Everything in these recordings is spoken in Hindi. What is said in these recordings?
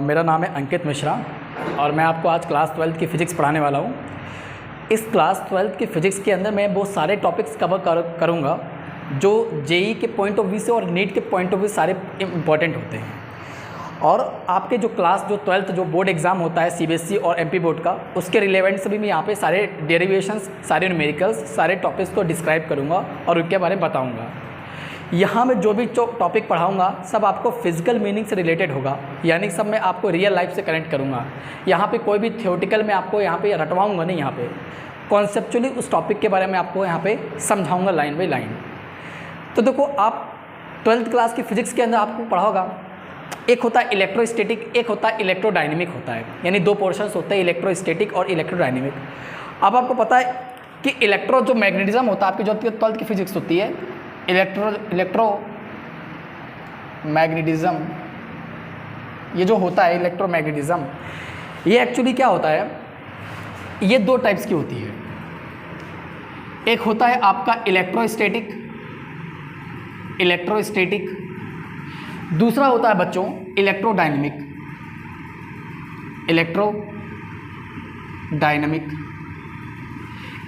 मेरा नाम है अंकित मिश्रा और मैं आपको आज क्लास 12th की फ़िज़िक्स पढ़ाने वाला हूँ। इस क्लास 12th की फ़िज़िक्स के अंदर मैं बहुत सारे टॉपिक्स कवर करूँगा जो जेई के पॉइंट ऑफ व्यू से और नीट के पॉइंट ऑफ व्यू सारे इम्पॉर्टेंट होते हैं। और आपके जो क्लास जो 12th जो बोर्ड एग्ज़ाम होता है सीबीएसई और एमपी बोर्ड का, उसके रिलेवेंट से भी मैं यहाँ पे सारे डेरिवेशंस, सारे न्यूमेरिकल्स, सारे टॉपिक्स को डिस्क्राइब करूँगा और उनके बारे में बताऊँगा। यहाँ मैं जो भी टॉपिक पढ़ाऊँगा सब आपको फिजिकल मीनिंग से रिलेटेड होगा, यानी सब मैं आपको रियल लाइफ से कनेक्ट करूँगा। यहाँ पे कोई भी थियोटिकल में आपको यहाँ पे रटवाऊँगा नहीं, यहाँ पे कॉन्सेप्चुअली उस टॉपिक के बारे में आपको यहाँ पे समझाऊँगा लाइन बाई लाइन। तो देखो, आप 12th क्लास की फ़िज़िक्स के अंदर आपको पढ़ा होगा, एक होता है इलेक्ट्रोस्टैटिक, एक होता है इलेक्ट्रोडायनेमिक होता है, यानी दो पोर्शंस होते हैं, इलेक्ट्रोस्टैटिक और इलेक्ट्रोडायनेमिक। अब आपको पता है कि इलेक्ट्रो जो मैग्नेटिज्म होता है, आपकी जो 12th की फ़िज़िक्स होती है, इलेक्ट्रो मैग्नेटिज्म, ये जो होता है इलेक्ट्रोमैग्नेटिज्म, ये एक्चुअली क्या होता है, ये दो टाइप्स की होती है। एक होता है आपका इलेक्ट्रोस्टैटिक, दूसरा होता है बच्चों इलेक्ट्रोडायनेमिक।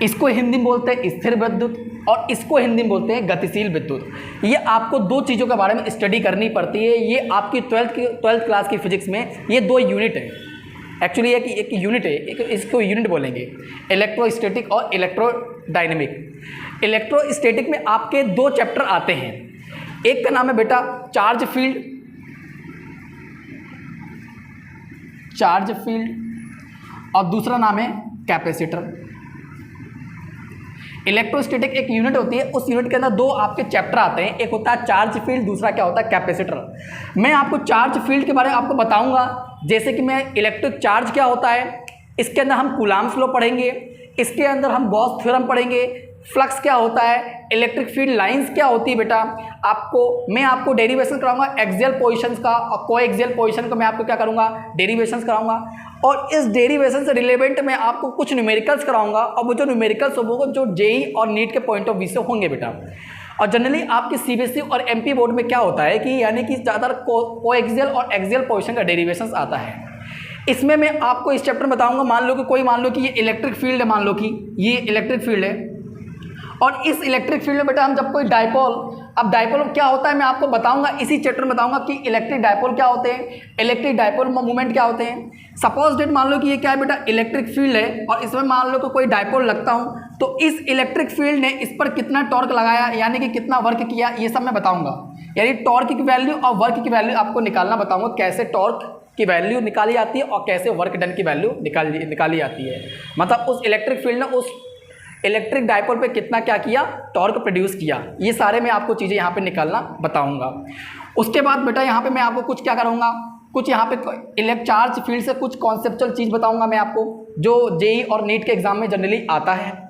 इसको हिंदी में बोलते हैं स्थिर विद्युत और इसको हिंदी में बोलते हैं गतिशील विद्युत। ये आपको दो चीज़ों के बारे में स्टडी करनी पड़ती है। ये आपकी 12th क्लास की फिजिक्स में ये दो यूनिट है। एक्चुअली एक यूनिट है, इसको यूनिट बोलेंगे, इलेक्ट्रोस्टैटिक और इलेक्ट्रोडायनेमिक। इलेक्ट्रोस्टैटिक में आपके दो चैप्टर आते हैं, एक का नाम है बेटा चार्ज फील्ड और दूसरा नाम है कैपेसिटर। इलेक्ट्रोस्टैटिक एक यूनिट होती है, उस यूनिट के अंदर दो आपके चैप्टर आते हैं, एक होता है चार्ज फील्ड, दूसरा क्या होता है कैपेसिटर। मैं आपको चार्ज फील्ड के बारे में आपको बताऊंगा, जैसे कि मैं इलेक्ट्रिक चार्ज क्या होता है, इसके अंदर हम कूलाम्स लॉ पढ़ेंगे, इसके अंदर हम गॉस थ्योरम पढ़ेंगे, फ्लक्स क्या होता है, इलेक्ट्रिक फील्ड लाइंस क्या होती है बेटा। मैं आपको डेरिवेशन कराऊंगा एक्सियल पोजीशंस का, और कोएक्सियल पोजीशन का मैं आपको क्या करूंगा, डेरिवेशंस कराऊंगा। और इस डेरिवेशन से रिलेवेंट मैं आपको कुछ न्यूमेरिकल्स कराऊंगा, और वो जो न्यूमेरिकल्स होंगे जो जेई और नीट के पॉइंट ऑफ व्यू से होंगे बेटा। और जनरली आपके सीबीएसई और एमपी बोर्ड में क्या होता है कि यानी कि ज़्यादातर कोएक्सियल और एक्सियल पोजीशन का डेरिवेशंस आता है। इसमें मैं आपको इस चैप्टर में बताऊंगा, मान लो कि ये इलेक्ट्रिक फील्ड है, मान लो कि ये इलेक्ट्रिक फील्ड है, और इस इलेक्ट्रिक फील्ड में बेटा हम जब कोई डायपोल, अब डायपोल क्या होता है मैं आपको बताऊंगा, इसी चैप्टर में बताऊंगा कि इलेक्ट्रिक डायपोल क्या होते हैं, इलेक्ट्रिक डायपोल मूवमेंट क्या होते हैं। सपोज डेट मान लो कि ये क्या है बेटा, इलेक्ट्रिक फील्ड है, और इसमें मान लो कि कोई डायपोल लगता हूँ, तो इस इलेक्ट्रिक फील्ड ने इस पर कितना टॉर्क लगाया, यानी कि कितना वर्क किया, ये सब मैं बताऊँगा। यानी टॉर्क की वैल्यू और वर्क की वैल्यू आपको निकालना बताऊँगा, कैसे टॉर्क की वैल्यू निकाली जाती है और कैसे वर्क डन की वैल्यू निकाली जाती है। मतलब उस इलेक्ट्रिक फील्ड ने उस इलेक्ट्रिक डायपोल पे कितना क्या किया, टॉर्क प्रोड्यूस किया, ये सारे मैं आपको चीज़ें यहाँ पे निकालना बताऊंगा। उसके बाद बेटा यहाँ पे मैं आपको कुछ क्या करूँगा, कुछ यहाँ पे चार्ज फील्ड से कुछ कॉन्सेप्चुअल चीज़ बताऊंगा मैं आपको, जो जेई और नीट के एग्जाम में जनरली आता है।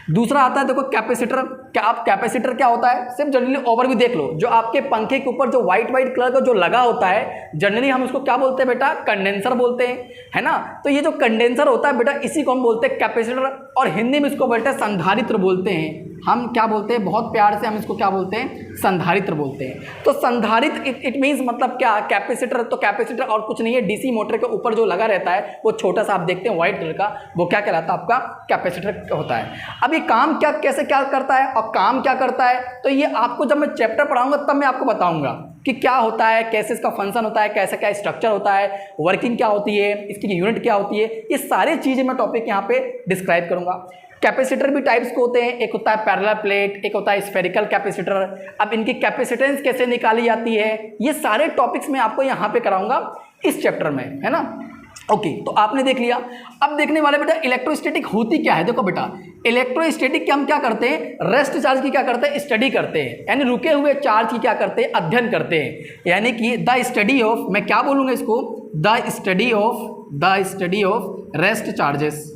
दूसरा आता है देखो कैपेसिटर। कैपेसिटर क्या होता है, सिर्फ जनरली ओवरव्यू देख लो। जो आपके पंखे के ऊपर जो व्हाइट कलर का जो लगा होता है, जनरली हम उसको क्या बोलते हैं बेटा, कंडेंसर बोलते हैं, है ना। तो ये जो कंडेंसर होता है बेटा, इसी को हम बोलते हैं कैपेसिटर, और हिंदी में इसको बोलते हैं संधारित्र बोलते हैं। हम क्या बोलते हैं, बहुत प्यार से हम इसको क्या बोलते हैं, संधारित्र बोलते हैं। तो संधारित्र इट मीन्स मतलब क्या, कैपेसिटर। तो कैपेसिटर और कुछ नहीं है, डीसी मोटर के ऊपर जो लगा रहता है, वो छोटा सा आप देखते हैं व्हाइट कलर का, वो क्या कहलाता है, आपका कैपेसिटर होता है। अब ये काम कैसे करता है और काम क्या करता है, तो ये आपको जब मैं चैप्टर पढ़ाऊंगा तब मैं आपको बताऊंगा कि क्या होता है, कैसे इसका फंक्शन होता है, कैसे क्या स्ट्रक्चर होता है, वर्किंग क्या होती है, इसकी यूनिट क्या होती है, ये सारी चीज़ें मैं टॉपिक यहाँ पे डिस्क्राइब करूंगा। कैपेसिटर भी टाइप्स के होते हैं, एक होता है पैरेलल प्लेट, एक होता है स्फेरिकल कैपेसिटर। अब इनकी कैपेसिटेंस कैसे निकाली जाती है, ये सारे टॉपिक्स मैं आपको यहाँ पे कराऊंगा इस चैप्टर में, है ना। ओके, तो आपने देख लिया। अब देखने वाले बेटा इलेक्ट्रोस्टैटिक होती क्या है। देखो बेटा, इलेक्ट्रोस्टैटिक के हम क्या करते हैं, रेस्ट चार्ज की क्या करते हैं, स्टडी करते हैं, यानी रुके हुए चार्ज की क्या करते हैं, अध्ययन करते हैं। यानी कि द स्टडी ऑफ, मैं क्या बोलूँगा इसको, the study of rest charges.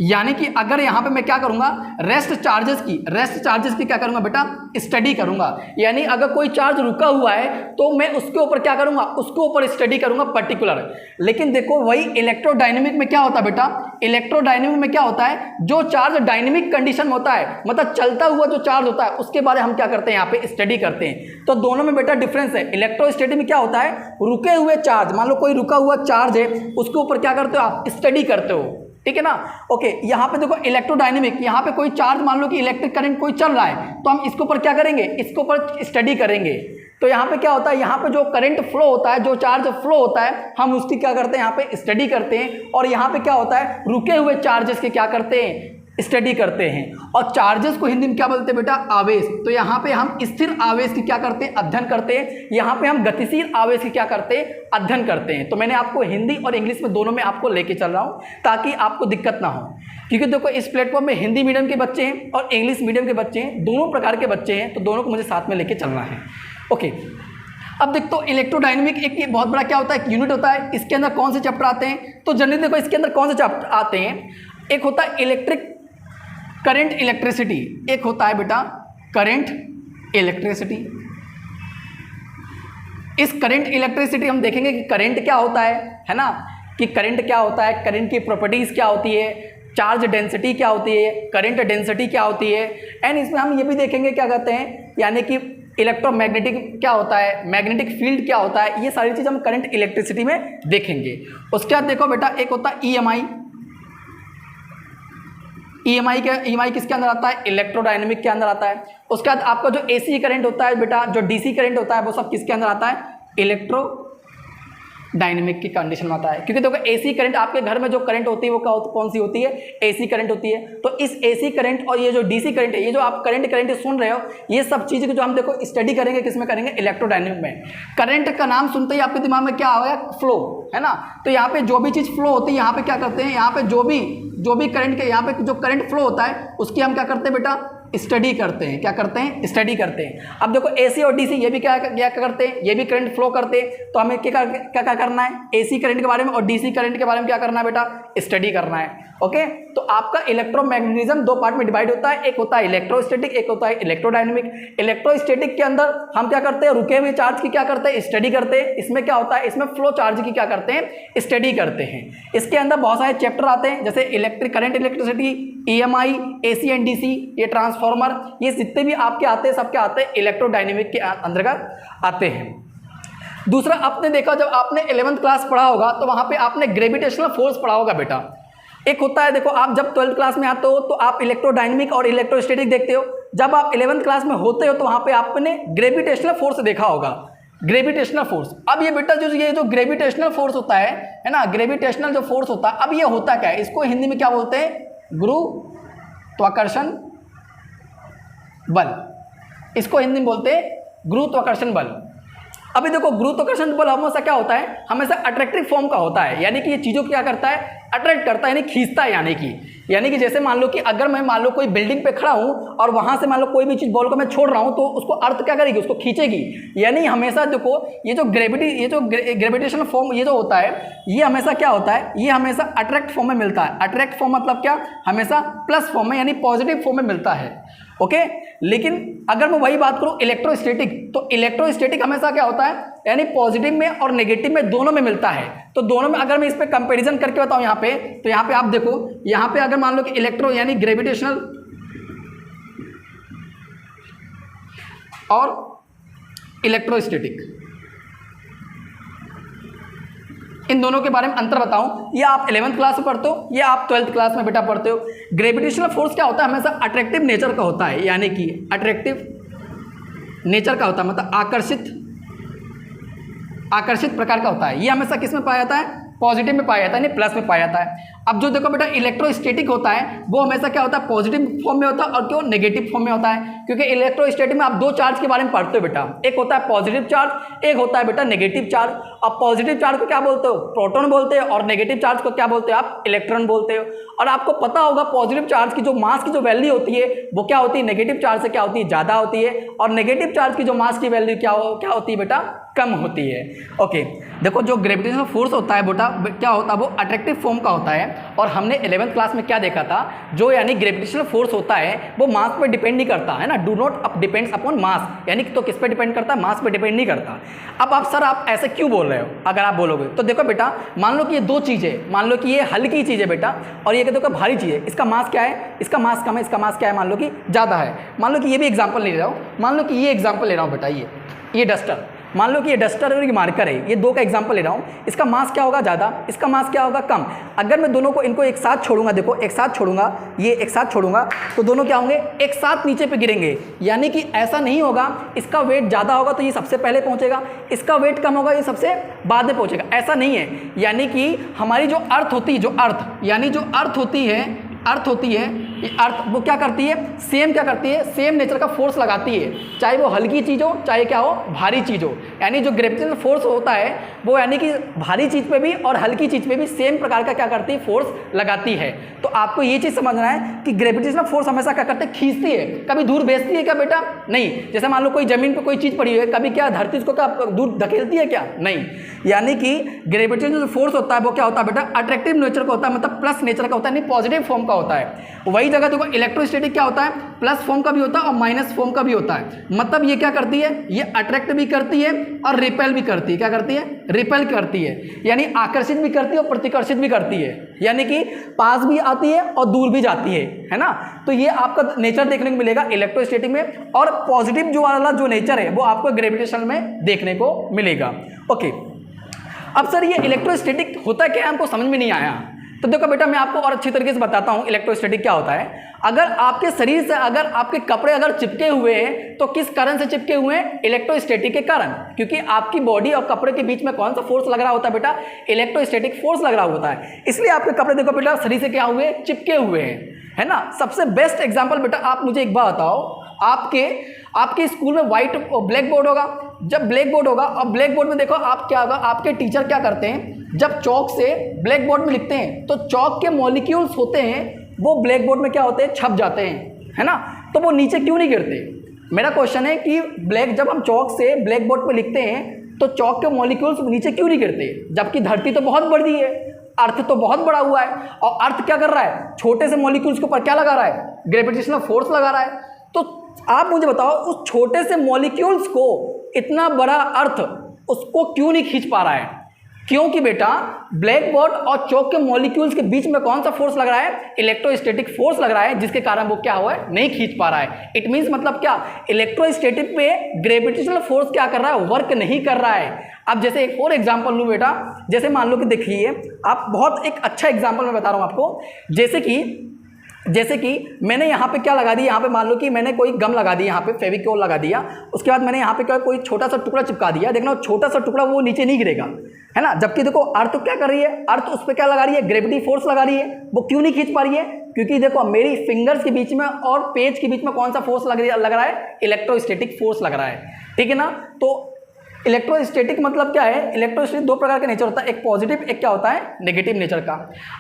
यानी कि अगर यहाँ पे मैं क्या करूँगा, रेस्ट चार्जेस की क्या करूँगा बेटा, स्टडी करूँगा। यानी अगर कोई चार्ज रुका हुआ है तो मैं उसके ऊपर क्या करूँगा, उसके ऊपर स्टडी करूँगा पर्टिकुलर। लेकिन देखो वही इलेक्ट्रोडायनेमिक में क्या होता है बेटा, इलेक्ट्रोडायनेमिक में क्या होता है, जो चार्ज डायनेमिक कंडीशन में होता है, मतलब चलता हुआ जो चार्ज होता है, उसके बारे में हम क्या करते हैं, यहाँ पे स्टडी करते हैं। तो दोनों में बेटा डिफरेंस है। इलेक्ट्रोस्टैटिक में क्या होता है, रुके हुए चार्ज, मान लो कोई रुका हुआ चार्ज है, उसके ऊपर क्या करते हो आप, स्टडी करते हो, ठीक है ना। ओके, यहाँ पे देखो इलेक्ट्रोडायनेमिक, यहाँ पे कोई चार्ज, मान लो कि इलेक्ट्रिक करंट कोई चल रहा है, तो हम इसके ऊपर क्या करेंगे, इसके ऊपर स्टडी करेंगे। तो यहाँ पे क्या होता है, यहाँ पे जो करंट फ्लो होता है, जो चार्ज फ्लो होता है, हम उसकी क्या करते हैं, यहाँ पे स्टडी करते हैं। और यहाँ पे क्या होता है, रुके हुए चार्जेस के क्या करते हैं, स्टडी करते हैं। और चार्जेस को हिंदी में क्या बोलते हैं बेटा, आवेश। तो यहाँ पे हम स्थिर आवेश की क्या करते हैं, अध्ययन करते हैं। यहाँ पे हम गतिशील आवेश की क्या करते हैं, अध्ययन करते हैं। तो मैंने आपको हिंदी और इंग्लिश में दोनों में आपको लेके चल रहा हूँ ताकि आपको दिक्कत ना हो, क्योंकि देखो इस प्लेटफॉर्म में हिंदी मीडियम के बच्चे हैं और इंग्लिश मीडियम के बच्चे हैं, दोनों प्रकार के बच्चे हैं, तो दोनों को मुझे साथ में लेके चलना है। ओके, अब देखो तो इलेक्ट्रोडायनेमिक एक बहुत बड़ा क्या होता है, यूनिट होता है। इसके अंदर कौन से चैप्टर आते हैं, तो जनरली देखो इसके अंदर कौन से चैप्टर आते हैं, एक होता है इलेक्ट्रिक करंट इलेक्ट्रिसिटी, एक होता है बेटा करंट इलेक्ट्रिसिटी। इस करंट इलेक्ट्रिसिटी हम देखेंगे कि करंट क्या होता है ना, कि करंट क्या होता है, करंट की प्रॉपर्टीज क्या होती है, चार्ज डेंसिटी क्या होती है, करंट डेंसिटी क्या होती है। एंड इसमें हम ये भी देखेंगे क्या कहते हैं, यानी कि इलेक्ट्रोमैग्नेटिक क्या होता है, मैग्नेटिक फील्ड क्या होता है, ये सारी चीज़ हम करंट इलेक्ट्रिसिटी में देखेंगे। उसके बाद देखो बेटा एक होता है ईएमआई। ईएमआई किसके अंदर आता है, इलेक्ट्रोडायनेमिक के अंदर आता है। उसके बाद आपका जो एसी करंट होता है बेटा, जो डीसी करंट होता है, वो सब किसके अंदर आता है, इलेक्ट्रो डायनेमिक की कंडीशन में आता है। क्योंकि देखो एसी करंट, आपके घर में जो करंट होती है वो कौन सी होती है, एसी करंट होती है। तो इस एसी करंट और ये जो डीसी करंट है, ये जो आप करंट सुन रहे हो, ये सब चीज़ें जो हम देखो स्टडी करेंगे किसमें करेंगे, इलेक्ट्रोडायनेमिक में। करंट का नाम सुनते ही आपके दिमाग में क्या आएगा, फ्लो, है ना। तो यहाँ पे जो भी चीज़ फ्लो होती है, यहाँ पे क्या करते हैं, यहाँ पे जो भी करंट के, यहाँ पे जो करंट फ्लो होता है उसकी हम क्या करते हैं बेटा, स्टडी करते हैं। क्या करते हैं, स्टडी करते हैं। अब देखो एसी और डीसी ये भी क्या करते हैं, ये भी करंट फ्लो करते हैं। तो हमें क्या करना है, एसी करंट के बारे में और डीसी करंट के बारे में क्या करना है बेटा, स्टडी करना है। ओके, तो आपका इलेक्ट्रोमैग्नेटिज्म दो पार्ट में डिवाइड होता है, एक होता है इलेक्ट्रोस्टैटिक, एक होता है इलेक्ट्रोडायनेमिक। इलेक्ट्रोस्टैटिक के अंदर हम क्या करते हैं, रुके हुए चार्ज की क्या करते हैं, स्टडी करते हैं। इसमें क्या होता है, इसमें फ्लो चार्ज की क्या करते हैं, स्टडी करते हैं। इसके अंदर बहुत सारे चैप्टर आते हैं, जैसे electric current electricity, EMI, AC and DC, ये ट्रांसफॉर्मर, ये जितने भी आपके आते हैं सबके आते हैं इलेक्ट्रोडायनेमिक के अंतर्गत आते हैं। दूसरा, आपने देखा जब आपने 11th क्लास पढ़ा होगा तो वहां पे आपने ग्रेविटेशनल फोर्स पढ़ा होगा बेटा। एक होता है, देखो आप जब 12th क्लास में आते हो तो आप इलेक्ट्रोडायनेमिक और इलेक्ट्रोस्टैटिक देखते हो। जब आप 11th क्लास में होते हो तो वहां पे आपने ग्रेविटेशनल फोर्स देखा होगा, ग्रेविटेशनल फोर्स। अब ये बेटा ये जो ग्रेविटेशनल फोर्स होता है ना, ग्रेविटेशनल जो फोर्स होता है, अब ये होता क्या है, इसको हिंदी में क्या बोलते हैं, गुरुत्वाकर्षण बल। इसको हिंदी में बोलते हैं गुरुत्वाकर्षण बल। अभी देखो गुरुत्वाकर्षण बल हमेशा क्या होता है, हमेशा अट्रैक्टिव फॉर्म का होता है, यानी कि ये चीज़ों को क्या करता है, अट्रैक्ट करता है, यानी खींचता है। यानी कि जैसे मान लो कि अगर मैं मान लो कोई बिल्डिंग पे खड़ा हूँ और वहाँ से मान लो कोई भी चीज़ बॉल को मैं छोड़ रहा हूँ, तो उसको अर्थ क्या करेगी, उसको खींचेगी। यानी हमेशा देखो ये जो ग्रेविटेशनल फॉर्म ये जो होता है, ये हमेशा क्या होता है, ये हमेशा अट्रैक्ट फॉर्म में मिलता है। अट्रैक्ट फॉर्म मतलब क्या, हमेशा प्लस फॉर्म में, यानी पॉजिटिव फॉर्म में मिलता है। ओके, लेकिन अगर मैं वही बात करूं इलेक्ट्रोस्टैटिक, तो इलेक्ट्रोस्टैटिक हमेशा क्या होता है, यानी पॉजिटिव में और नेगेटिव में दोनों में मिलता है। तो दोनों में अगर मैं इस पे कंपैरिजन करके बताऊं यहाँ पे, तो यहाँ पे आप देखो, यहाँ पे अगर मान लो कि इलेक्ट्रो यानी ग्रेविटेशनल और इलेक्ट्रोस्टैटिक, इन दोनों के बारे में अंतर बताऊं, ये आप 11th क्लास में पढ़ते हो, ये आप 12th क्लास में बेटा पढ़ते हो। ग्रेविटेशनल फोर्स क्या होता है, हमेशा अट्रैक्टिव नेचर का होता है, यानी कि अट्रैक्टिव नेचर का होता है, मतलब आकर्षित प्रकार का होता है। ये हमेशा किस में पाया जाता है, पॉजिटिव में पाया जाता है, यानी प्लस में पाया जाता है। अब जो देखो बेटा इलेक्ट्रोस्टैटिक होता है, वो हमेशा क्या होता है, पॉजिटिव फॉर्म में होता है, और क्यों, नेगेटिव फॉर्म में होता है। क्योंकि इलेक्ट्रोस्टैटिक में आप दो चार्ज के बारे में पढ़ते हो बेटा, एक होता है पॉजिटिव चार्ज, एक होता है बेटा नेगेटिव चार्ज। अब पॉजिटिव चार्ज को क्या बोलते हो, प्रोटॉन बोलते हो, और नेगेटिव चार्ज को क्या बोलते हो आप, इलेक्ट्रॉन बोलते हो। और आपको पता होगा पॉजिटिव चार्ज की जो मास की जो वैल्यू होती है वो क्या होती है, नेगेटिव चार्ज से क्या होती है, ज़्यादा होती है, और नेगेटिव चार्ज की जो मास की वैल्यू क्या होती है बेटा, कम होती है। ओके, देखो जो ग्रेविटेशनल फोर्स होता है बेटा क्या होता है, वो अट्रैक्टिव फॉर्म का होता है। और हमने 11th क्लास में क्या देखा था, जो यानी ग्रेविटेशनल फोर्स होता है वो मास पे डिपेंड नहीं करता है ना, do not depends upon mass, यानी तो किस पे डिपेंड करता है, मास पे डिपेंड नहीं करता। अब आप सर आप ऐसे क्यों बोल रहे हो, अगर आप बोलोगे तो देखो बेटा, मान लो कि ये दो चीज़ें, मान लो कि ये हल्की चीज़ है बेटा और ये देखो भारी चीज़ है, इसका मास क्या है, इसका मास कम है, इसका मास क्या है, मान लो कि ज़्यादा है। मान लो कि ये भी एग्जाम्पल ले रहा हूँ, मान लो कि ये एग्जाम्पल ले रहा हूँ बेटा, ये डस्टर, मान लो कि ये डस्टर और ये मार्कर है, ये दो का एग्जांपल ले रहा हूँ, इसका मास क्या होगा, ज़्यादा, इसका मास क्या होगा, कम। अगर मैं दोनों को इनको एक साथ छोड़ूंगा, देखो एक साथ छोड़ूंगा, ये एक साथ छोड़ूंगा, तो दोनों क्या होंगे, एक साथ नीचे पे गिरेंगे। यानी कि ऐसा नहीं होगा इसका वेट ज़्यादा होगा तो ये सबसे पहले पहुँचेगा, इसका वेट कम होगा ये सबसे बाद में पहुँचेगा, ऐसा नहीं है। यानी कि हमारी जो अर्थ होती है, जो अर्थ यानी जो अर्थ होती है, ये अर्थ वो क्या करती है, सेम क्या करती है, सेम नेचर का फोर्स लगाती है, चाहे वो हल्की चीज़ हो चाहे क्या हो, भारी चीज़ हो। यानी जो ग्रेविटेशनल फोर्स होता है वो यानी कि भारी चीज़ पे भी और हल्की चीज़ पे भी सेम प्रकार का क्या करती है, फोर्स लगाती है। तो आपको ये चीज़ समझना है कि ग्रेविटेशनल फोर्स हमेशा क्या करते हैं, खींचती है, कभी दूर भेजती है क्या बेटा, नहीं। जैसे मान लो कोई जमीन पर कोई चीज़ पड़ी है, कभी क्या धरती उसको क्या दूर धकेलती है क्या, नहीं। यानी कि ग्रेविटेशनल फोर्स होता है वो क्या होता है बेटा, अट्रैक्टिव नेचर का होता है, मतलब प्लस नेचर का होता है, नहीं पॉजिटिव फॉर्म का होता है। वही जगह देखो इलेक्ट्रोस्टैटिक क्या होता है, प्लस फॉर्म का भी होता है और माइनस फॉर्म का भी होता है। मतलब ये क्या करती है, ये अट्रैक्ट भी करती है और रिपेल भी करती है। क्या करती है, रिपेल करती है, यानी आकर्षित भी करती है और प्रतिकर्षित भी करती है, यानी कि पास भी आती है और दूर भी जाती है ना। तो ये आपका नेचर देखने को मिलेगा इलेक्ट्रोस्टैटिक में, और पॉजिटिव जो वाला जो नेचर है वो आपको ग्रेविटेशन में देखने को मिलेगा। ओके, अब सर ये इलेक्ट्रोस्टैटिक होता क्या है, हमको समझ में नहीं आया। तो देखो बेटा मैं आपको और अच्छी तरीके से बताता हूँ इलेक्ट्रोस्टैटिक क्या होता है। अगर आपके शरीर से अगर आपके कपड़े अगर चिपके हुए हैं तो किस कारण से चिपके हुए हैं, इलेक्ट्रोस्टैटिक के कारण, क्योंकि आपकी बॉडी और कपड़े के बीच में कौन सा फोर्स लग रहा होता है बेटा, इलेक्ट्रोस्टैटिक फोर्स लग रहा होता है। इसलिए आपके कपड़े देखो बेटा शरीर से क्या हुए, चिपके हुए हैं, है ना। सबसे बेस्ट एग्जाम्पल बेटा आप मुझे एक बात बताओ, आपके स्कूल में व्हाइट ब्लैक बोर्ड होगा, जब ब्लैक बोर्ड होगा और ब्लैक बोर्ड में देखो आप क्या होगा, आपके टीचर क्या करते हैं, जब चौक से ब्लैक बोर्ड में लिखते हैं तो चौक के मॉलिक्यूल्स होते हैं वो ब्लैक बोर्ड में क्या होते हैं, छप जाते हैं, है ना। तो वो नीचे क्यों नहीं गिरते। मेरा क्वेश्चन है कि जब हम चौक से ब्लैक बोर्ड पे लिखते हैं तो चौक के मॉलिक्यूल्स नीचे क्यों नहीं गिरते, जबकि धरती तो बहुत बड़ी है, अर्थ तो बहुत बड़ा हुआ है, और अर्थ क्या कर रहा है, छोटे से मॉलिक्यूल्स के ऊपर क्या लगा रहा है, ग्रेविटेशनल फोर्स लगा रहा है। तो आप मुझे बताओ उस छोटे से मॉलिक्यूल्स को इतना बड़ा अर्थ उसको क्यों नहीं खींच पा रहा है, क्योंकि बेटा ब्लैक बोर्ड और चौक के मॉलिक्यूल्स के बीच में कौन सा फोर्स लग रहा है, इलेक्ट्रोस्टैटिक फोर्स लग रहा है, जिसके कारण वो क्या हुआ है, नहीं खींच पा रहा है। इट मींस मतलब क्या, इलेक्ट्रोस्टैटिक पे ग्रेविटेशनल फोर्स क्या कर रहा है, वर्क नहीं कर रहा है। अब जैसे एक और एग्जांपल लूँ बेटा, जैसे मान लो कि देखिए आप, बहुत एक अच्छा एग्जांपल मैं बता रहा हूँ आपको। जैसे कि मैंने यहाँ पे क्या लगा दिया, यहाँ पे मान लो कि मैंने कोई गम लगा दी, यहाँ पे फेविकोल लगा दिया, उसके बाद मैंने यहाँ पे क्या कोई छोटा सा टुकड़ा चिपका दिया, देखना छोटा सा टुकड़ा वो नीचे नहीं गिरेगा, है ना। जबकि देखो अर्थ क्या कर रही है, अर्थ उस पर क्या लगा रही है, ग्रेविटी फोर्स लगा रही है, वो क्यों नहीं खींच पा रही है, क्योंकि देखो मेरी फिंगर्स के बीच में और पेज के बीच में कौन सा फोर्स लग रहा है, इलेक्ट्रोस्टैटिक फोर्स लग रहा है, ठीक है ना। तो इलेक्ट्रोस्टैटिक मतलब क्या है, इलेक्ट्रोस्टैटिक दो प्रकार का नेचर होता है, एक पॉजिटिव एक क्या होता है, नेगेटिव नेचर का।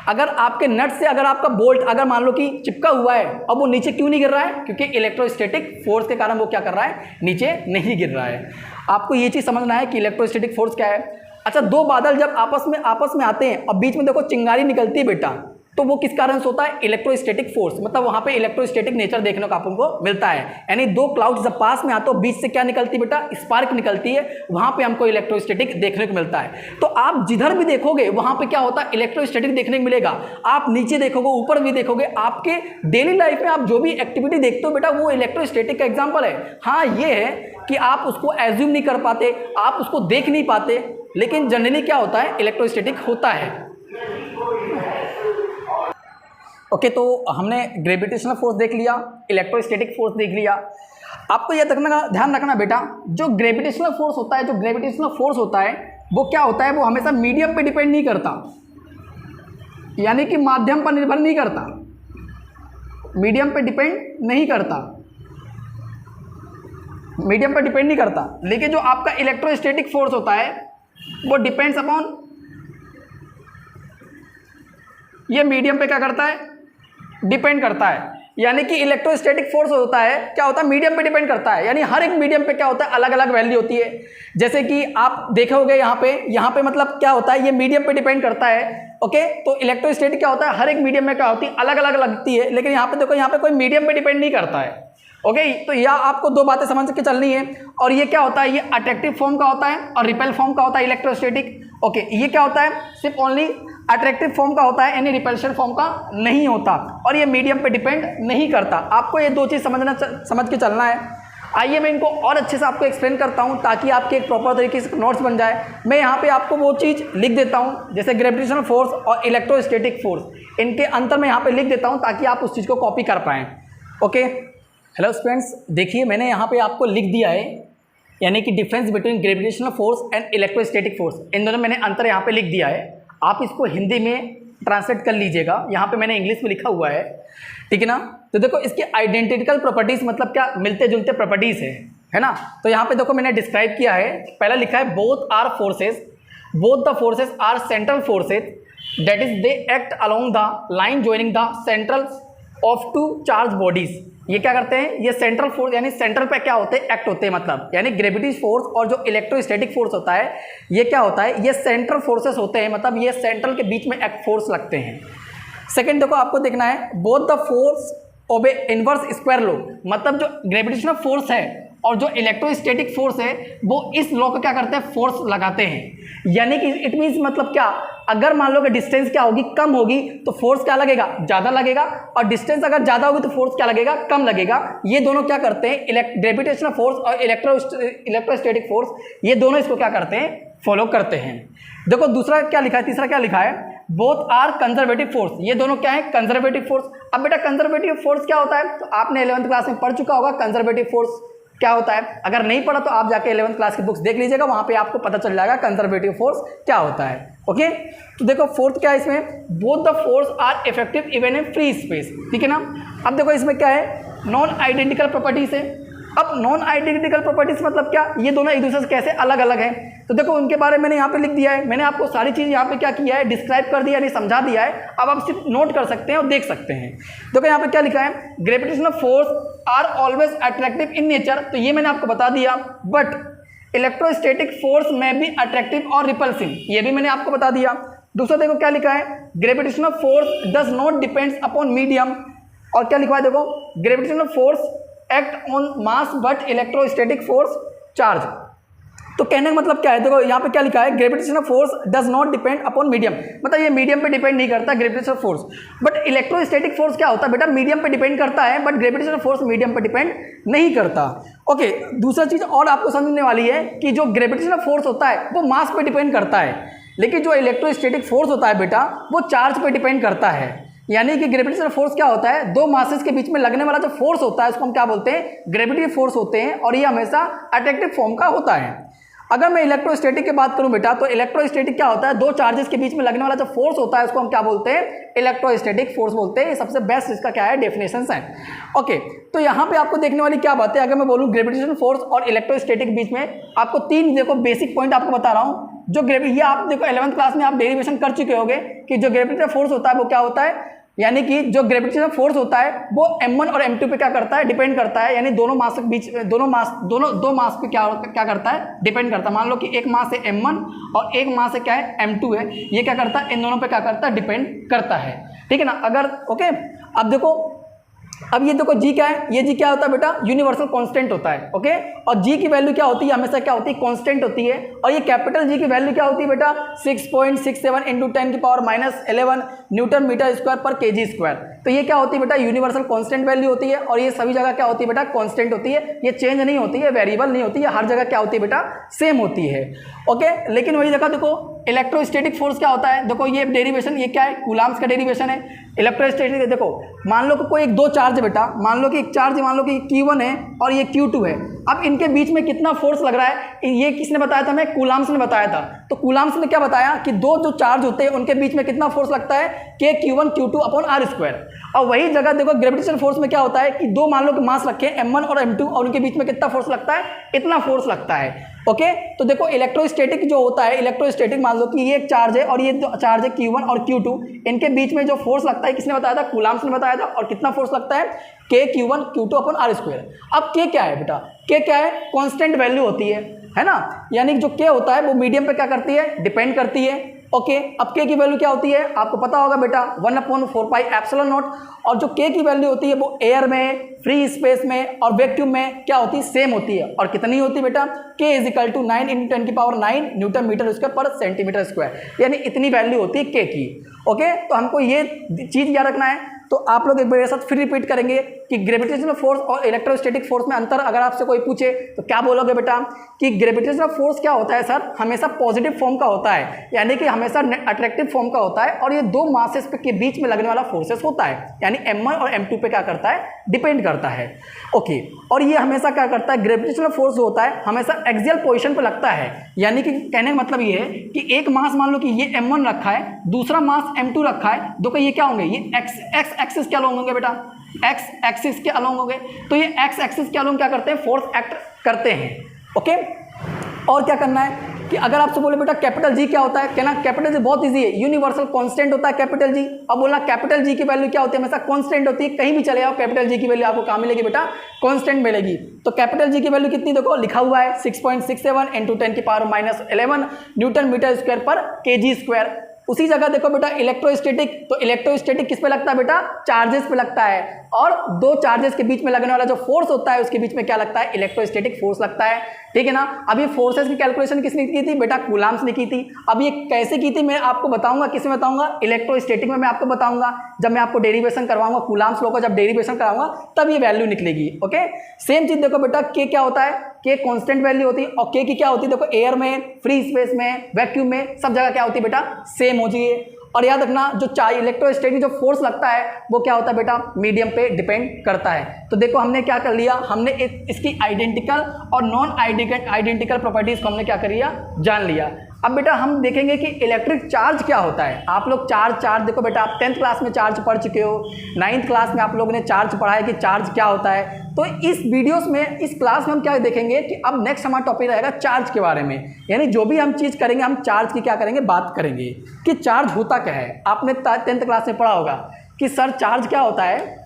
अगर आपके नट से अगर आपका बोल्ट अगर मान लो कि चिपका हुआ है, अब वो नीचे क्यों नहीं गिर रहा है, क्योंकि इलेक्ट्रोस्टैटिक फोर्स के कारण वो क्या कर रहा है, नीचे नहीं गिर रहा है। आपको ये चीज़ समझना है कि इलेक्ट्रोस्टैटिक फोर्स क्या है। अच्छा, दो बादल जब आपस में आते हैं और बीच में देखो चिंगारी निकलती है बेटा, तो वो किस कारण से होता है, इलेक्ट्रोस्टैटिक फोर्स, मतलब वहाँ पे इलेक्ट्रोस्टैटिक नेचर देखने को आपको मिलता है। यानी दो क्लाउड्स जब पास में आते हो बीच से क्या निकलती है बेटा, स्पार्क निकलती है, वहाँ पे हमको इलेक्ट्रोस्टैटिक देखने को मिलता है। तो आप जिधर भी देखोगे वहाँ पे क्या होता है, इलेक्ट्रोस्टैटिक देखने को मिलेगा। आप नीचे देखोगे ऊपर भी देखोगे, आपके डेली लाइफ में आप जो भी एक्टिविटी देखते हो बेटा वो इलेक्ट्रोस्टैटिक का एग्जाम्पल है। हाँ ये है कि आप उसको एज्यूम नहीं कर पाते, आप उसको देख नहीं पाते, लेकिन जनरली क्या होता है, इलेक्ट्रोस्टैटिक होता है। ओके, तो हमने ग्रेविटेशनल फोर्स देख लिया, इलेक्ट्रोस्टैटिक फोर्स देख लिया। आपको यह ध्यान रखना बेटा, जो ग्रेविटेशनल फोर्स होता है वो क्या होता है, वो हमेशा मीडियम पे डिपेंड नहीं करता, यानी कि माध्यम पर निर्भर नहीं करता, मीडियम पे डिपेंड नहीं करता, मीडियम पर डिपेंड नहीं करता। लेकिन जो आपका इलेक्ट्रोस्टैटिक फोर्स होता है वो डिपेंड्स अपॉन ये मीडियम पे क्या करता है, डिपेंड करता है। यानी कि इलेक्ट्रोस्टैटिक फोर्स होता है क्या होता है, मीडियम पे डिपेंड करता है। यानी हर एक मीडियम पे क्या होता है, अलग अलग वैल्यू होती है। जैसे कि आप देखे होंगे यहाँ पे मतलब क्या होता है, ये मीडियम पे डिपेंड करता है। ओके, तो इलेक्ट्रोस्टैटिक क्या होता है, हर एक मीडियम में क्या होती है, अलग अलग लगती है। लेकिन यहाँ पे देखो, यहाँ पे कोई मीडियम पे डिपेंड नहीं करता है। ओके, तो यह आपको दो बातें समझ के चलनी है। और ये क्या होता है, ये अट्रैक्टिव फॉर्म का होता है और रिपेल फॉर्म का होता है इलेक्ट्रोस्टैटिक। ओके, ये क्या होता है, सिर्फ ओनली अट्रैक्टिव फॉर्म का होता है, यानी रिपल्शन फॉर्म का नहीं होता। और ये मीडियम पे डिपेंड नहीं करता। आपको ये दो चीज़ समझ के चलना है। आइए मैं इनको और अच्छे से आपको एक्सप्लेन करता हूँ ताकि आपके एक प्रॉपर तरीके से नोट्स बन जाए। मैं यहाँ पे आपको वो चीज़ लिख देता हूँ, जैसे ग्रेविटेशनल फोर्स और इलेक्ट्रोस्टैटिक फोर्स, इनके अंतर मैं यहाँ पे लिख देता हूँ ताकि आप उस चीज़ को कॉपी कर पाएँ। ओके, हेलो फ्रेंड्स, देखिए मैंने यहाँ पे आपको लिख दिया है, यानी कि difference between gravitational force and electrostatic force, इन दोनों मैंने अंतर यहाँ पे लिख दिया है। आप इसको हिंदी में ट्रांसलेट कर लीजिएगा, यहाँ पे मैंने इंग्लिश में लिखा हुआ है, ठीक है ना। तो देखो इसकी आइडेंटिकल प्रॉपर्टीज मतलब क्या, मिलते जुलते प्रॉपर्टीज है ना। तो यहाँ पे देखो मैंने डिस्क्राइब किया है, पहला लिखा है both are forces, both the forces are central forces, that is they act along the line joining the central of two charge bodies. ये क्या करते हैं, ये सेंट्रल फोर्स यानी सेंट्रल पे क्या होते हैं, एक्ट होते हैं। मतलब यानी ग्रेविटी फोर्स और जो इलेक्ट्रोस्टैटिक फोर्स होता है, ये क्या होता है, ये सेंट्रल फोर्सेस होते हैं। मतलब ये सेंट्रल के बीच में एक्ट फोर्स लगते हैं। सेकंड देखो आपको देखना है, both the force obey inverse square law. मतलब जो ग्रेविटेशनल फोर्स है और जो इलेक्ट्रोस्टैटिक फोर्स है वो इस लॉ को क्या करते हैं, फोर्स लगाते हैं। यानी कि इट मीन्स मतलब क्या, अगर मान लो कि डिस्टेंस क्या होगी, कम होगी, तो फोर्स क्या लगेगा, ज़्यादा लगेगा। और डिस्टेंस अगर ज़्यादा होगी तो फोर्स क्या लगेगा, कम लगेगा। ये दोनों क्या करते हैं, ग्रेविटेशनल फोर्स और इलेक्ट्रोस्टैटिक फोर्स, ये दोनों इसको क्या करते हैं, फॉलो करते हैं। देखो दूसरा क्या लिखा है, तीसरा क्या लिखा है, बोथ आर कंजर्वेटिव फोर्स। ये दोनों क्या है, कंजर्वेटिव फोर्स। अब बेटा कंजर्वेटिव फोर्स क्या होता है, तो आपने 11th क्लास में पढ़ चुका होगा कंजर्वेटिव फोर्स क्या होता है। अगर नहीं पढ़ा तो आप जाके 11th क्लास की बुक्स देख लीजिएगा, वहाँ पे आपको पता चल जाएगा कंजर्वेटिव फोर्स क्या होता है। ओके, तो देखो फोर्थ क्या है इसमें, both the force are effective even in free space, ठीक है ना। अब देखो इसमें क्या है, नॉन आइडेंटिकल प्रॉपर्टीज है। अब नॉन आइडेंटिकल प्रॉपर्टीज मतलब क्या, ये दोनों एक दूसरे से कैसे अलग अलग हैं। तो देखो उनके बारे में मैंने यहाँ पे लिख दिया है, मैंने आपको सारी चीज़ यहाँ पे क्या किया है, डिस्क्राइब कर दिया, यानी समझा दिया है। अब आप सिर्फ नोट कर सकते हैं और देख सकते हैं। देखो यहाँ पे क्या लिखा है, gravitational force are always attractive in nature, तो ये मैंने आपको बता दिया। बट इलेक्ट्रोस्टैटिक फोर्स में भी अट्रैक्टिव और रिपल्सिव, ये भी मैंने आपको बता दिया। दूसरा देखो क्या लिखा है, gravitational force does not depends upon medium. और क्या लिखा है, देखो gravitational force act on mass but electrostatic force charge. तो कहने का मतलब क्या है, देखो यहाँ पे क्या लिखा है, gravitational force does not depend upon medium, मतलब ये मीडियम पे डिपेंड नहीं करता gravitational force. But electrostatic force क्या होता है बेटा, मीडियम पे डिपेंड करता है, बट ग्रेविटेशनल फोर्स मीडियम पे डिपेंड नहीं करता। ओके, दूसरा चीज़ और आपको समझने वाली है कि जो ग्रेविटेशनल फोर्स होता है वो मास पे डिपेंड करता है, लेकिन जो इलेक्ट्रोस्टैटिक फोर्स होता है बेटा वो चार्ज पे डिपेंड करता है। यानी कि ग्रेविटेशनल फोर्स क्या होता है, दो मासेस के बीच में लगने वाला जो फोर्स होता है उसको हम क्या बोलते हैं, ग्रेविटी फोर्स होते हैं। और ये हमेशा अट्रैक्टिव फॉर्म का होता है। अगर मैं इलेक्ट्रोस्टैटिक की बात करूं बेटा, तो इलेक्ट्रोस्टैटिक क्या होता है, दो चार्जेस के बीच में लगने वाला जो फोर्स होता है उसको हम क्या बोलते हैं, इलेक्ट्रोस्टैटिक फोर्स बोलते हैं। ये सबसे बेस्ट इसका क्या है, डेफिनेशन है। ओके, तो यहाँ पे आपको देखने वाली क्या बात है, अगर मैं बोलूँ ग्रेविटेशनल फोर्स और इलेक्ट्रोस्टैटिक बीच में आपको तीन देखो बेसिक पॉइंट आपको बता रहा हूँ। जो ये आप देखो 11th क्लास में आप डेरिवेशन कर चुके होंगे कि जो ग्रेविटेशनल फोर्स होता है वो क्या होता है, यानी कि जो ग्रेविटेशनल फोर्स होता है वो m1 और m2 पे क्या करता है, डिपेंड करता है। यानी दोनों मास के बीच दो मास पे क्या करता है, डिपेंड करता है। मान लो कि एक मास है m1 और एक मास है क्या है, m2 है, ये क्या करता है, इन दोनों पे क्या करता है, डिपेंड करता है, ठीक है ना। अगर ओके, अब देखो, अब ये देखो जी क्या है, ये जी क्या होता है बेटा, यूनिवर्सल कांस्टेंट होता है। ओके, और जी की वैल्यू क्या होती है, हमेशा क्या होती है, कांस्टेंट होती है। और ये कैपिटल जी की वैल्यू क्या होती है बेटा, 6.67 × 10⁻⁻11 न्यूटन मीटर स्क्वायर पर kg स्क्वायर। तो ये क्या होती है बेटा, यूनिवर्सल कांस्टेंट वैल्यू होती है। और ये सभी जगह क्या होती है बेटा, कांस्टेंट होती है, ये चेंज नहीं होती है, वेरिएबल नहीं होती है, हर जगह क्या होती है बेटा, सेम होती है। ओके, लेकिन वही जगह देखो इलेक्ट्रोस्टैटिक फोर्स क्या होता है, देखो ये डेरिवेशन, ये क्या है, कूलाम्स का डेरिवेशन है। इलेक्ट्रोस्टैटिक देखो, मान लो कि कोई एक दो चार्ज है बेटा, मान लो कि एक चार्ज, मान लो कि Q1 है और ये Q2 है। अब इनके बीच में कितना फोर्स लग रहा है, ये किसने बताया था, मैं कूलाम्स ने बताया था। तो कूलाम्स ने क्या बताया कि दो जो चार्ज होते हैं उनके बीच में कितना फोर्स लगता है, Q1 Q2 अपॉन r²। और वही जगह देखो ग्रेविटेशनल फोर्स में क्या होता है कि दो मान लो कि मास रखे हैं m1 और m2 और उनके बीच में कितना फोर्स लगता है, इतना फोर्स लगता है। ओके तो देखो इलेक्ट्रोस्टैटिक जो होता है, इलेक्ट्रोस्टैटिक मान लो कि ये एक चार्ज है और ये चार्ज है Q1 और Q2, इनके बीच में जो फोर्स लगता है किसने बताया था, कूलाम्स ने बताया था। और कितना फोर्स लगता है, K Q1 Q2 अपन R²। अब K क्या है बेटा, K क्या है, कांस्टेंट वैल्यू होती है ना, यानी जो K होता है वो मीडियम पे क्या करती है, डिपेंड करती है। ओके अब K की वैल्यू क्या होती है आपको पता होगा बेटा, 1/4πε0। और जो K की वैल्यू होती है वो एयर में, फ्री स्पेस में और वैक्यूम में क्या होती है, सेम होती है। और कितनी होती है बेटा, K = 9 × 10⁹ न्यूटन मीटर स्क्वायर पर सेंटीमीटर स्क्वायर, यानी इतनी वैल्यू होती है K की। ओके तो हमको ये चीज़ याद रखना है। तो आप लोग एक मेरे साथ फिर रिपीट करेंगे कि ग्रेविटेशनल फोर्स और इलेक्ट्रोस्टैटिक फोर्स में अंतर अगर आपसे कोई पूछे तो क्या बोलोगे बेटा, कि ग्रेविटेशनल फोर्स क्या होता है सर, हमेशा पॉजिटिव फॉर्म का होता है, यानी कि हमेशा अट्रैक्टिव फॉर्म का होता है, और ये दो मासेस के बीच में लगने वाला फोर्सेस होता है, यानी m1 और m2 पे क्या करता है, डिपेंड करता है। ओके और ये हमेशा क्या करता है, ग्रेविटेशनल फोर्स जो होता है हमेशा एक्सियल पोजिशन पर लगता है, यानी कि कहने का मतलब ये है कि एक मास मान लो कि ये m1 रखा है, दूसरा मास m2 रखा है, दो का ये क्या होंगे, ये x एक्सिस के अलोंग होंगे बेटा, x एक्सिस के अलोंग होंगे। तो ये x एक्सिस के अलोंग क्या करते हैं, फोर्स एक्ट करते हैं। ओके और क्या करना है कि अगर आपसे बोले बेटा कैपिटल G क्या होता है, कहना कैपिटल G बहुत इजी है, यूनिवर्सल कांस्टेंट होता है कैपिटल G। अब बोला कैपिटल G की वैल्यू क्या होती है, हमेशा कांस्टेंट होती है, कहीं भी चले जाओ कैपिटल G की वैल्यू आपको कहाँ मिलेगी बेटा, कांस्टेंट मिलेगी। तो कैपिटल G की वैल्यू कितनी देखो लिखा हुआ है 6.67 × 10⁻11 न्यूटन मीटर स्क्वायर पर kg²। उसी जगह देखो बेटा इलेक्ट्रोस्टैटिक, तो इलेक्ट्रोस्टैटिक किस पे लगता है बेटा, चार्जेस पे लगता है, और दो चार्जेस के बीच में लगने वाला जो फोर्स होता है उसके बीच में क्या लगता है, इलेक्ट्रोस्टैटिक फोर्स लगता है। ठीक है ना। अब ये फोर्सेस की कैलकुलेशन किसने की थी बेटा, कूलाम्स ने की थी। अब ये कैसे की थी मैं आपको बताऊंगा, किसमें बताऊंगा, इलेक्ट्रोस्टैटिक में मैं आपको बताऊंगा, जब मैं आपको डेरिवेशन करवाऊंगा कूलाम्स लॉ का, जब डेरिवेशन कराऊंगा तब ये वैल्यू निकलेगी। ओके सेम चीज देखो बेटा, के क्या होता है, के कांस्टेंट वैल्यू होती है, और के की क्या होती है देखो, एयर में, फ्री स्पेस में, वैक्यूम में, सब जगह क्या होती है बेटा, सेम हो जाइए। और याद रखना जो इलेक्ट्रोस्टैटिक जो फोर्स लगता है वो क्या होता है बेटा, मीडियम पे डिपेंड करता है। तो देखो हमने क्या कर लिया, हमने इसकी आइडेंटिकल और नॉन आइडेंटिकल प्रॉपर्टीज को हमने क्या कर लिया, जान लिया। अब बेटा हम देखेंगे कि इलेक्ट्रिक चार्ज क्या होता है। आप लोग चार्ज देखो बेटा, आप 10th क्लास में चार्ज पढ़ चुके हो, 9th क्लास में आप लोगों ने चार्ज पढ़ा है कि चार्ज क्या होता है। तो इस वीडियोस में, इस क्लास में हम क्या देखेंगे कि अब नेक्स्ट हमारा टॉपिक रहेगा चार्ज के बारे में, यानी जो भी हम चीज़ करेंगे हम चार्ज की क्या करेंगे, बात करेंगे कि चार्ज होता क्या है। आपने 10th क्लास में पढ़ा होगा कि सर चार्ज क्या होता है,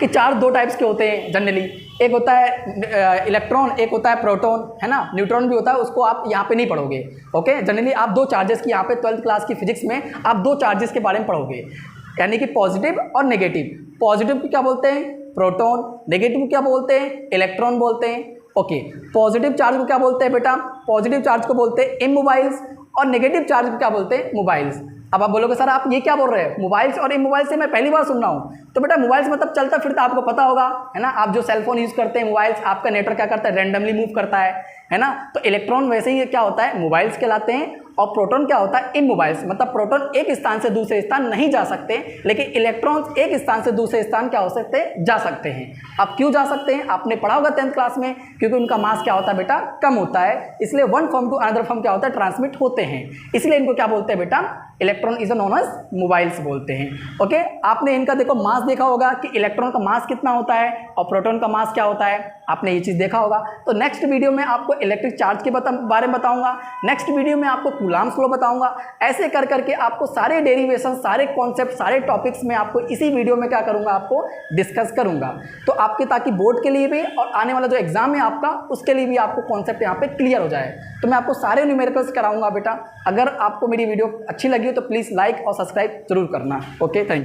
कि चार्ज दो टाइप्स के होते हैं जनरली, एक होता है इलेक्ट्रॉन, एक होता है प्रोटॉन, है ना, न्यूट्रॉन भी होता है, उसको आप यहाँ पे नहीं पढ़ोगे। ओके जनरली आप दो चार्जेस की यहाँ पे 12th क्लास की फिजिक्स में आप दो चार्जेस के बारे में पढ़ोगे, यानी कि पॉजिटिव और नेगेटिव। पॉजिटिव को क्या बोलते हैं, प्रोटॉन, नेगेटिव को क्या बोलते हैं, इलेक्ट्रॉन बोलते हैं। ओके पॉजिटिव चार्ज को क्या बोलते हैं बेटा, पॉजिटिव चार्ज को बोलते हैं इमोबाइल्स, और नेगेटिव चार्ज को क्या बोलते हैं, मोबाइल्स। अब आप बोलोगे सर आप ये क्या बोल रहे हैं, मोबाइल्स और इमोबाइल्स से मैं पहली बार सुन रहा हूँ। तो बेटा मोबाइल्स मतलब चलता फिरता, आपको पता होगा, है ना, आप जो सेलफोन यूज़ करते हैं, मोबाइल्स, आपका नेटवर्क क्या करता है, रैंडमली मूव करता है ना। तो इलेक्ट्रॉन वैसे ही क्या होता है, मोबाइल्स कहलाते हैं, और प्रोटॉन क्या होता है, इमोबाइल्स, मतलब प्रोटॉन एक स्थान से दूसरे स्थान नहीं जा सकते, लेकिन इलेक्ट्रॉन्स एक स्थान से दूसरे स्थान क्या हो सकते हैं, जा सकते हैं। अब क्यों जा सकते हैं, आपने पढ़ा होगा 10th क्लास में, क्योंकि उनका मास क्या होता है बेटा, कम होता है, इसलिए one form to another form क्या होता है, ट्रांसमिट होते हैं, इसलिए इनको क्या बोलते हैं बेटा, electron is known as mobiles बोलते हैं। ओके आपने इनका देखो मास देखा होगा कि इलेक्ट्रॉन का मास कितना होता है और प्रोटॉन का मास क्या होता है, आपने ये चीज़ देखा होगा। तो नेक्स्ट वीडियो में आपको इलेक्ट्रिक चार्ज के बारे में बताऊंगा, नेक्स्ट वीडियो में आपको कूलाम्स लॉ बताऊंगा। ऐसे कर करके आपको सारे डेरिवेशन, सारे कॉन्सेप्ट, सारे टॉपिक्स में आपको इसी वीडियो में क्या करूंगा, आपको डिस्कस करूंगा। तो आपके ताकि बोर्ड के लिए भी और आने वाला जो एग्जाम है आपका, उसके लिए भी आपको कॉन्सेप्ट यहाँ पे क्लियर हो जाए। तो मैं आपको सारे न्यूमेरिकल्स कराऊंगा बेटा। अगर आपको मेरी वीडियो अच्छी लगी हो तो प्लीज़ लाइक और सब्सक्राइब जरूर करना। Okay thank you.